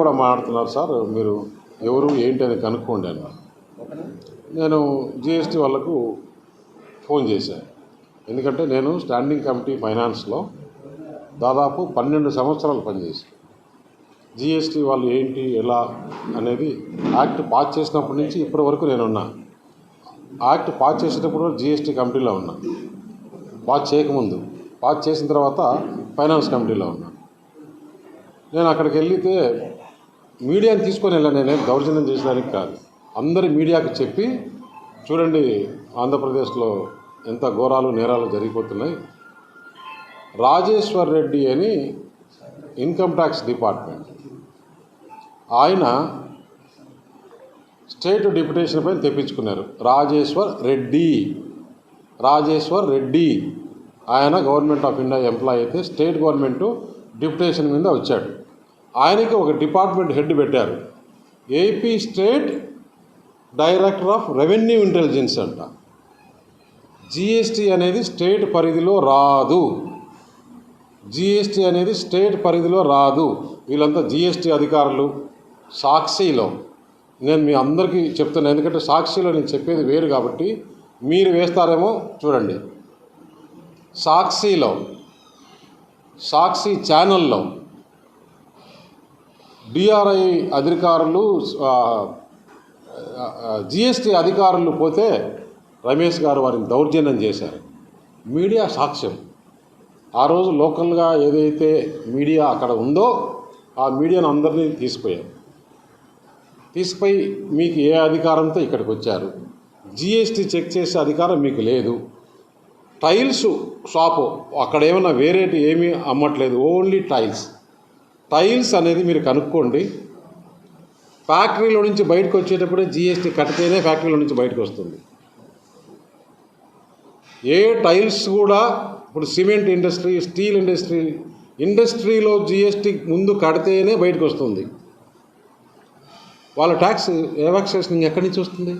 కూడా మాట్లాడుతున్నారు సార్, మీరు ఎవరు ఏంటి అని కనుక్కోండి అన్నారు. నేను జిఎస్టీ వాళ్ళకు ఫోన్ చేశాను. ఎందుకంటే నేను స్టాండింగ్ కమిటీ ఫైనాన్స్లో దాదాపు 12 సంవత్సరాలు పనిచేశాను. జిఎస్టీ వాళ్ళు ఏంటి ఎలా అనేది యాక్ట్ పాస్ చేసినప్పటి నుంచి ఇప్పటి వరకు నేనున్నా. యాక్ట్ పాస్ చేసేటప్పుడు జిఎస్టీ కమిటీలో ఉన్నా, పాస్ చేయకముందు, పాస్ చేసిన తర్వాత ఫైనాన్స్ కమిటీలో ఉన్నా. నేను అక్కడికి వెళ్తే మీడియాని తీసుకొని వెళ్ళాను. నేనేం దౌర్జన్యం చేసేదానికి కాదు. అందరి మీడియాకి చెప్పి చూడండి ఆంధ్రప్రదేశ్లో ఎంత ఘోరాలు నేరాలు జరిగిపోతున్నాయి. రాజేశ్వర్ రెడ్డి అని ఇన్కమ్ ట్యాక్స్ డిపార్ట్మెంట్ ఆయన స్టేట్ డిప్యుటేషన్ పైన తెప్పించుకున్నారు. రాజేశ్వర్ రెడ్డి ఆయన గవర్నమెంట్ ఆఫ్ ఇండియా ఎంప్లాయీ అయితే స్టేట్ గవర్నమెంట్ డిప్యుటేషన్ మీద వచ్చాడు. ఆయనకి ఒక డిపార్ట్మెంట్ హెడ్ పెట్టారు, AP state director of revenue intelligence అంట. జిఎస్టీ అనేది స్టేట్ పరిధిలో రాదు. జిఎస్టీ అనేది స్టేట్ పరిధిలో రాదు. వీళ్ళంతా జిఎస్టీ అధికారులు. సాక్షిలో నేను మీ అందరికీ చెప్తున్నాను, ఎందుకంటే సాక్షిలో నేను చెప్పేది వేరు కాబట్టి మీరు వేస్తారేమో చూడండి. సాక్షి ఛానల్లో డిఆర్ఐ అధికారులు జిఎస్టీ అధికారులు పోతే రమేష్ గారు వారిని దౌర్జన్యం చేశారు. మీడియా సాక్ష్యం. ఆ రోజు లోకల్గా ఏదైతే మీడియా అక్కడ ఉందో ఆ మీడియాను అందరినీ తీసిపోయి మీకు ఏ అధికారంతో ఇక్కడికి వచ్చారు? జిఎస్టీ చెక్ చేసే అధికారం మీకు లేదు. టైల్స్ షాపు అక్కడ ఏమన్నా వేరేటి ఏమీ అమ్మట్లేదు, ఓన్లీ టైల్స్ అనేది మీరు కనుక్కోండి. ఫ్యాక్టరీలో నుంచి బయటకు వచ్చేటప్పుడే జిఎస్టీ కట్టితేనే ఫ్యాక్టరీలో నుంచి బయటకు వస్తుంది. ఏ టైల్స్ కూడా ఇప్పుడు సిమెంట్ ఇండస్ట్రీ, స్టీల్ ఇండస్ట్రీలో జిఎస్టీ ముందు కడితేనే బయటకు వస్తుంది. వాళ్ళ ట్యాక్స్ ఎవాక్సేషన్ ఎక్కడి నుంచి వస్తుంది?